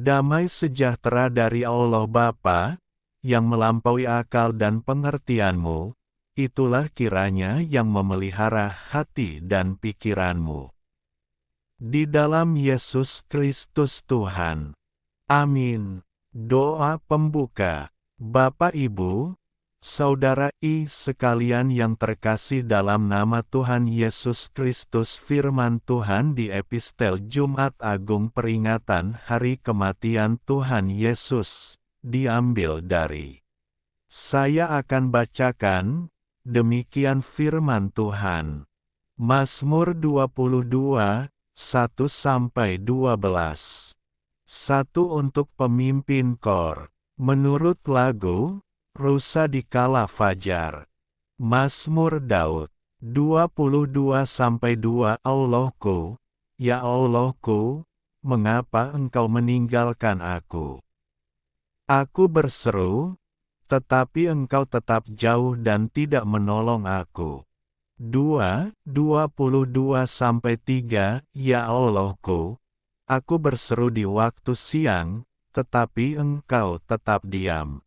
Damai sejahtera dari Allah Bapa, yang melampaui akal dan pengertianmu, itulah kiranya yang memelihara hati dan pikiranmu. Di dalam Yesus Kristus Tuhan. Amin. Doa pembuka. Bapak Ibu, Saudara sekalian yang terkasih dalam nama Tuhan Yesus Kristus, firman Tuhan di Epistel Jumat Agung peringatan hari kematian Tuhan Yesus, diambil dari. Saya akan bacakan, demikian firman Tuhan. Mazmur 22, 1-12. 1 untuk pemimpin kor. Menurut lagu, Rusa di Kala Fajar. Mazmur Daud 22-2. Allahku, ya Allahku, mengapa engkau meninggalkan aku? Aku berseru, tetapi engkau tetap jauh dan tidak menolong aku. 22-3. Ya Allahku, aku berseru di waktu siang, tetapi engkau tetap diam.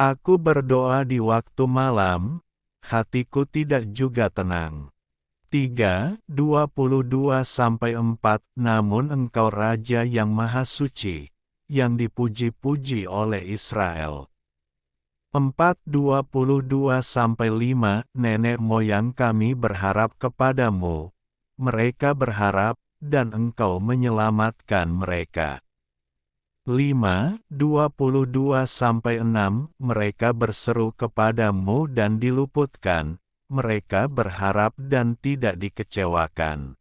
Aku berdoa di waktu malam, hatiku tidak juga tenang. 3:22-4. Namun engkau Raja yang Maha Suci, yang dipuji-puji oleh Israel. 4:22-5. Nenek moyang kami berharap kepadamu, mereka berharap, dan engkau menyelamatkan mereka. 5:22-6. Mereka berseru kepadamu dan diluputkan, mereka berharap dan tidak dikecewakan.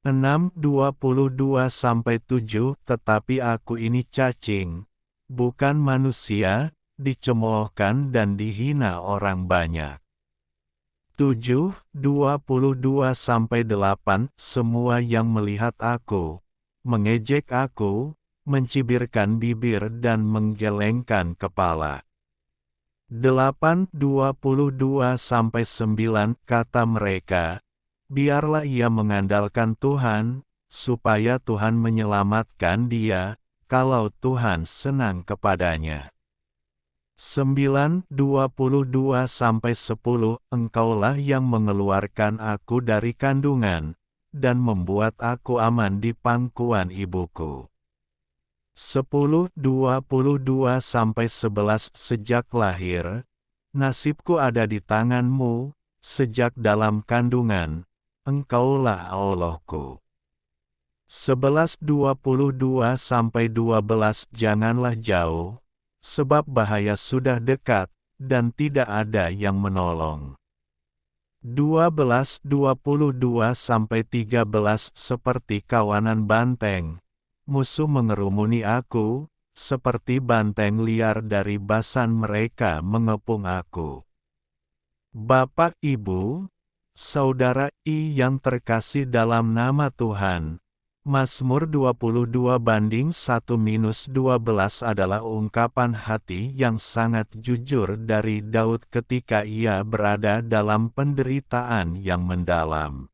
6:22-7. Tetapi aku ini cacing, bukan manusia, dicemoohkan dan dihina orang banyak. 7:22-8. Semua yang melihat aku, mengejek aku, mencibirkan bibir dan menggelengkan kepala. 8:22-9. Kata mereka, biarlah ia mengandalkan Tuhan, supaya Tuhan menyelamatkan dia, kalau Tuhan senang kepadanya. 9:22-10. Engkaulah yang mengeluarkan aku dari kandungan, dan membuat aku aman di pangkuan ibuku. 10:22-11. Sejak lahir, nasibku ada di tanganmu, sejak dalam kandungan, engkaulah Allahku. 11:22-12. Janganlah jauh, sebab bahaya sudah dekat, dan tidak ada yang menolong. 12:22-13. Seperti kawanan banteng, musuh mengerumuni aku, seperti banteng liar dari basan mereka mengepung aku. Bapak, Ibu, Saudara yang terkasih dalam nama Tuhan, Mazmur 22-1-12 adalah ungkapan hati yang sangat jujur dari Daud ketika ia berada dalam penderitaan yang mendalam.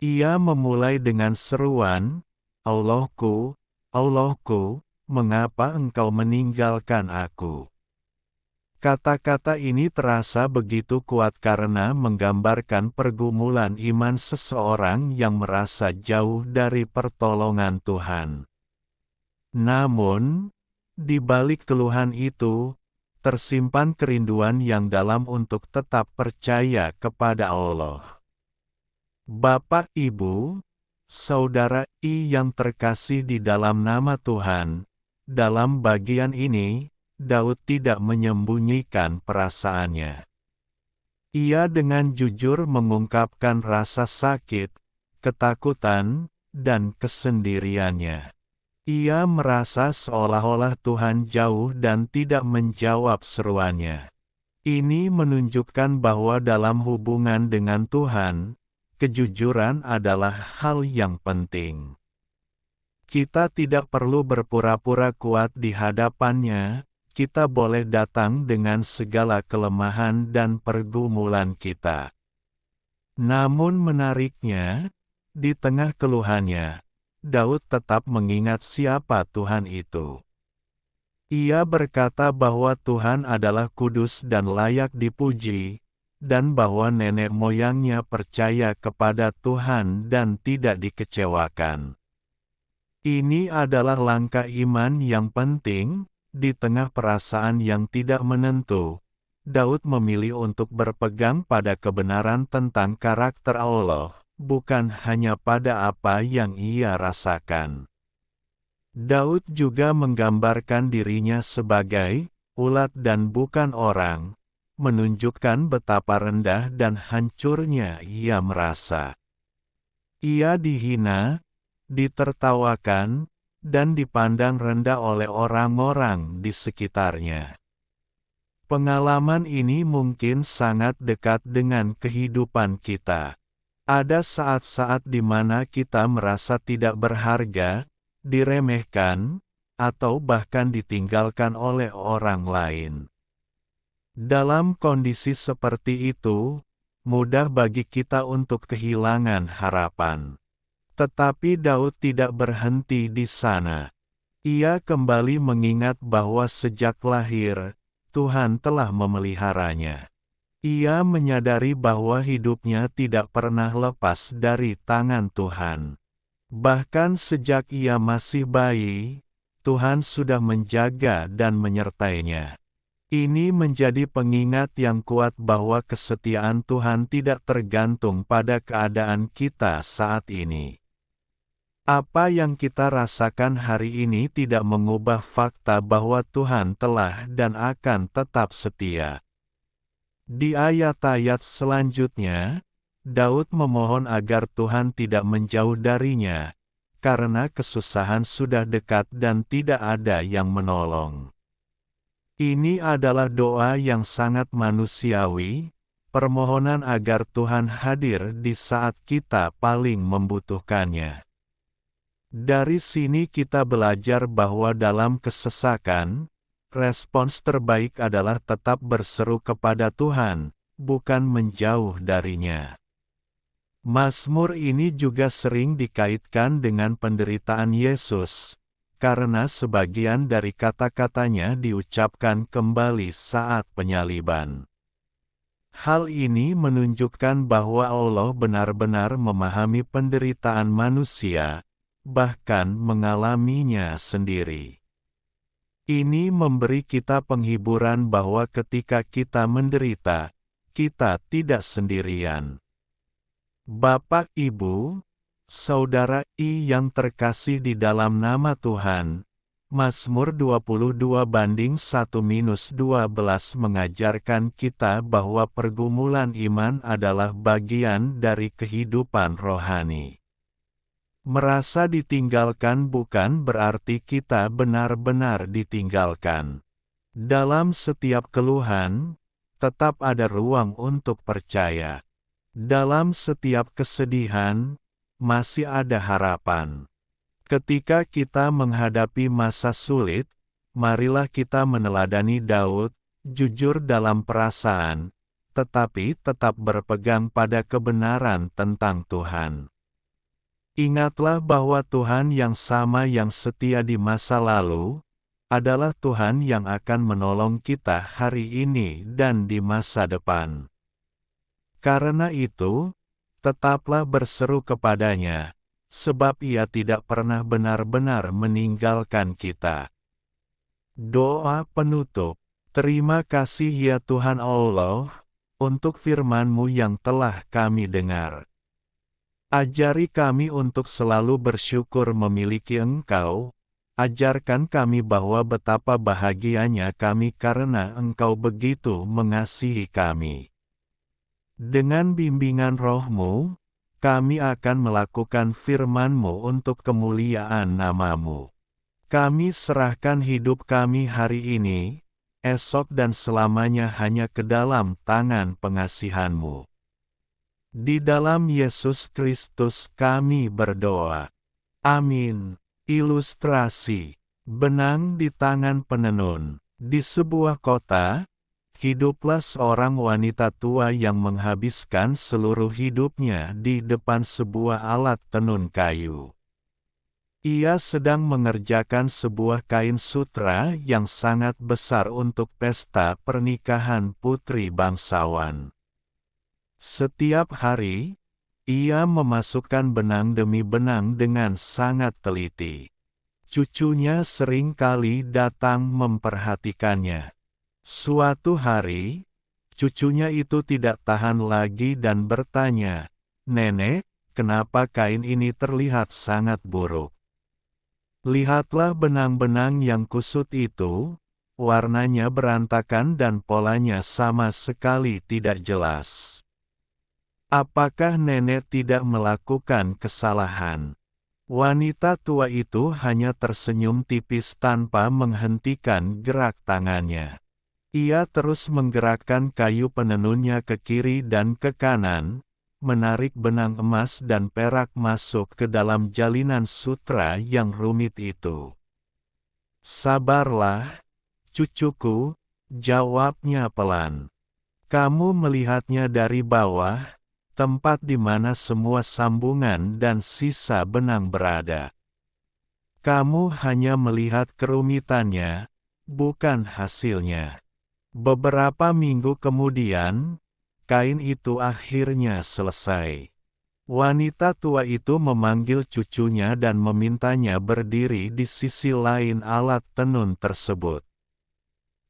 Ia memulai dengan seruan, Allahku, Allahku, mengapa engkau meninggalkan aku? Kata-kata ini terasa begitu kuat karena menggambarkan pergumulan iman seseorang yang merasa jauh dari pertolongan Tuhan. Namun, di balik keluhan itu, tersimpan kerinduan yang dalam untuk tetap percaya kepada Allah. Bapak, Ibu, Saudara yang terkasih di dalam nama Tuhan, dalam bagian ini, Daud tidak menyembunyikan perasaannya. Ia dengan jujur mengungkapkan rasa sakit, ketakutan, dan kesendiriannya. Ia merasa seolah-olah Tuhan jauh dan tidak menjawab seruannya. Ini menunjukkan bahwa dalam hubungan dengan Tuhan, kejujuran adalah hal yang penting. Kita tidak perlu berpura-pura kuat di hadapannya. Kita boleh datang dengan segala kelemahan dan pergumulan kita. Namun menariknya, di tengah keluhannya, Daud tetap mengingat siapa Tuhan itu. Ia berkata bahwa Tuhan adalah kudus dan layak dipuji, dan bahwa nenek moyangnya percaya kepada Tuhan dan tidak dikecewakan. Ini adalah langkah iman yang penting, di tengah perasaan yang tidak menentu. Daud memilih untuk berpegang pada kebenaran tentang karakter Allah, bukan hanya pada apa yang ia rasakan. Daud juga menggambarkan dirinya sebagai ulat dan bukan orang, menunjukkan betapa rendah dan hancurnya ia merasa. Ia dihina, ditertawakan, dan dipandang rendah oleh orang-orang di sekitarnya. Pengalaman ini mungkin sangat dekat dengan kehidupan kita. Ada saat-saat di mana kita merasa tidak berharga, diremehkan, atau bahkan ditinggalkan oleh orang lain. Dalam kondisi seperti itu, mudah bagi kita untuk kehilangan harapan. Tetapi Daud tidak berhenti di sana. Ia kembali mengingat bahwa sejak lahir, Tuhan telah memeliharanya. Ia menyadari bahwa hidupnya tidak pernah lepas dari tangan Tuhan. Bahkan sejak ia masih bayi, Tuhan sudah menjaga dan menyertainya. Ini menjadi pengingat yang kuat bahwa kesetiaan Tuhan tidak tergantung pada keadaan kita saat ini. Apa yang kita rasakan hari ini tidak mengubah fakta bahwa Tuhan telah dan akan tetap setia. Di ayat-ayat selanjutnya, Daud memohon agar Tuhan tidak menjauh darinya, karena kesusahan sudah dekat dan tidak ada yang menolong. Ini adalah doa yang sangat manusiawi, permohonan agar Tuhan hadir di saat kita paling membutuhkannya. Dari sini kita belajar bahwa dalam kesesakan, respons terbaik adalah tetap berseru kepada Tuhan, bukan menjauh darinya. Mazmur ini juga sering dikaitkan dengan penderitaan Yesus, karena sebagian dari kata-katanya diucapkan kembali saat penyaliban. Hal ini menunjukkan bahwa Allah benar-benar memahami penderitaan manusia, bahkan mengalaminya sendiri. Ini memberi kita penghiburan bahwa ketika kita menderita, kita tidak sendirian. Bapak, Ibu, Saudara yang terkasih di dalam nama Tuhan, Mazmur 22:1-12 mengajarkan kita bahwa pergumulan iman adalah bagian dari kehidupan rohani. Merasa ditinggalkan bukan berarti kita benar-benar ditinggalkan. Dalam setiap keluhan, tetap ada ruang untuk percaya. Dalam setiap kesedihan, masih ada harapan. Ketika kita menghadapi masa sulit, marilah kita meneladani Daud, jujur dalam perasaan, tetapi tetap berpegang pada kebenaran tentang Tuhan. Ingatlah bahwa Tuhan yang sama yang setia di masa lalu, adalah Tuhan yang akan menolong kita hari ini dan di masa depan. Karena itu, tetaplah berseru kepadanya, sebab Ia tidak pernah benar-benar meninggalkan kita. Doa penutup. Terima kasih ya Tuhan Allah, untuk firman-Mu yang telah kami dengar. Ajari kami untuk selalu bersyukur memiliki Engkau, ajarkan kami bahwa betapa bahagianya kami karena Engkau begitu mengasihi kami. Dengan bimbingan Roh-Mu, kami akan melakukan firman-Mu untuk kemuliaan nama-Mu. Kami serahkan hidup kami hari ini, esok dan selamanya hanya ke dalam tangan pengasihan-Mu. Di dalam Yesus Kristus kami berdoa. Amin. Ilustrasi. Benang di tangan penenun. Di sebuah kota, hiduplah seorang wanita tua yang menghabiskan seluruh hidupnya di depan sebuah alat tenun kayu. Ia sedang mengerjakan sebuah kain sutra yang sangat besar untuk pesta pernikahan putri bangsawan. Setiap hari, ia memasukkan benang demi benang dengan sangat teliti. Cucunya sering kali datang memperhatikannya. Suatu hari, cucunya itu tidak tahan lagi dan bertanya, "Nenek, kenapa kain ini terlihat sangat buruk? Lihatlah benang-benang yang kusut itu, warnanya berantakan dan polanya sama sekali tidak jelas. Apakah nenek tidak melakukan kesalahan?" Wanita tua itu hanya tersenyum tipis tanpa menghentikan gerak tangannya. Ia terus menggerakkan kayu penenunnya ke kiri dan ke kanan, menarik benang emas dan perak masuk ke dalam jalinan sutra yang rumit itu. "Sabarlah, cucuku," jawabnya pelan. "Kamu melihatnya dari bawah, tempat di mana semua sambungan dan sisa benang berada. Kamu hanya melihat kerumitannya, bukan hasilnya." Beberapa minggu kemudian, kain itu akhirnya selesai. Wanita tua itu memanggil cucunya dan memintanya berdiri di sisi lain alat tenun tersebut.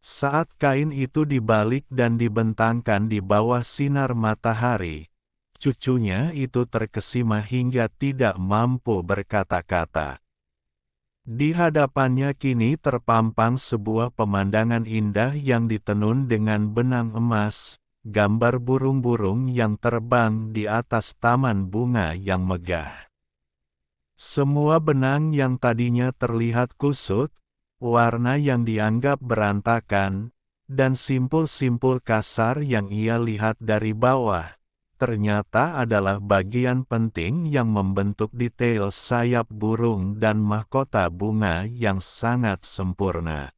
Saat kain itu dibalik dan dibentangkan di bawah sinar matahari, cucunya itu terkesima hingga tidak mampu berkata-kata. Di hadapannya kini terpampang sebuah pemandangan indah yang ditenun dengan benang emas, gambar burung-burung yang terbang di atas taman bunga yang megah. Semua benang yang tadinya terlihat kusut, warna yang dianggap berantakan, dan simpul-simpul kasar yang ia lihat dari bawah, ternyata adalah bagian penting yang membentuk detail sayap burung dan mahkota bunga yang sangat sempurna.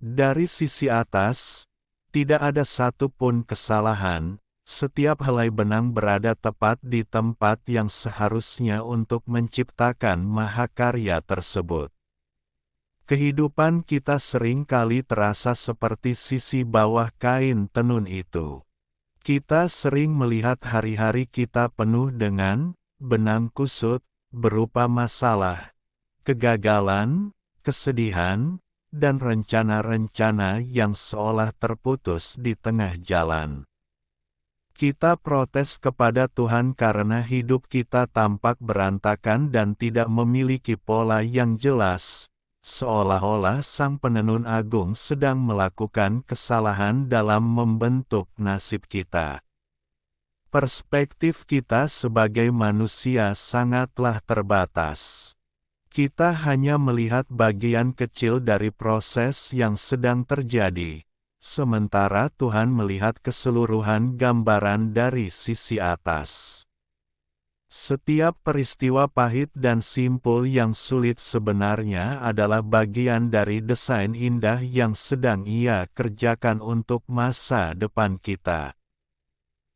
Dari sisi atas, tidak ada satupun kesalahan, setiap helai benang berada tepat di tempat yang seharusnya untuk menciptakan mahakarya tersebut. Kehidupan kita sering kali terasa seperti sisi bawah kain tenun itu. Kita sering melihat hari-hari kita penuh dengan benang kusut, berupa masalah, kegagalan, kesedihan, dan rencana-rencana yang seolah terputus di tengah jalan. Kita protes kepada Tuhan karena hidup kita tampak berantakan dan tidak memiliki pola yang jelas, seolah-olah Sang Penenun Agung sedang melakukan kesalahan dalam membentuk nasib kita. Perspektif kita sebagai manusia sangatlah terbatas. Kita hanya melihat bagian kecil dari proses yang sedang terjadi, sementara Tuhan melihat keseluruhan gambaran dari sisi atas. Setiap peristiwa pahit dan simpul yang sulit sebenarnya adalah bagian dari desain indah yang sedang Ia kerjakan untuk masa depan kita.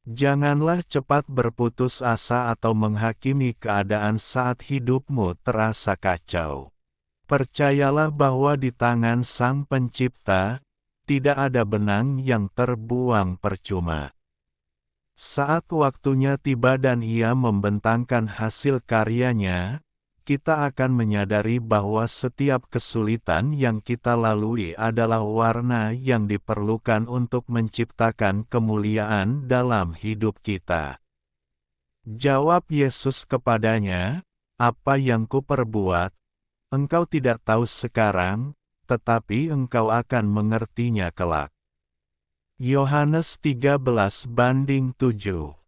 Janganlah cepat berputus asa atau menghakimi keadaan saat hidupmu terasa kacau. Percayalah bahwa di tangan Sang Pencipta, tidak ada benang yang terbuang percuma. Saat waktunya tiba dan Ia membentangkan hasil karyanya, kita akan menyadari bahwa setiap kesulitan yang kita lalui adalah warna yang diperlukan untuk menciptakan kemuliaan dalam hidup kita. Jawab Yesus kepadanya, "Apa yang kuperbuat, engkau tidak tahu sekarang, tetapi engkau akan mengertinya kelak." Yohanes 13:7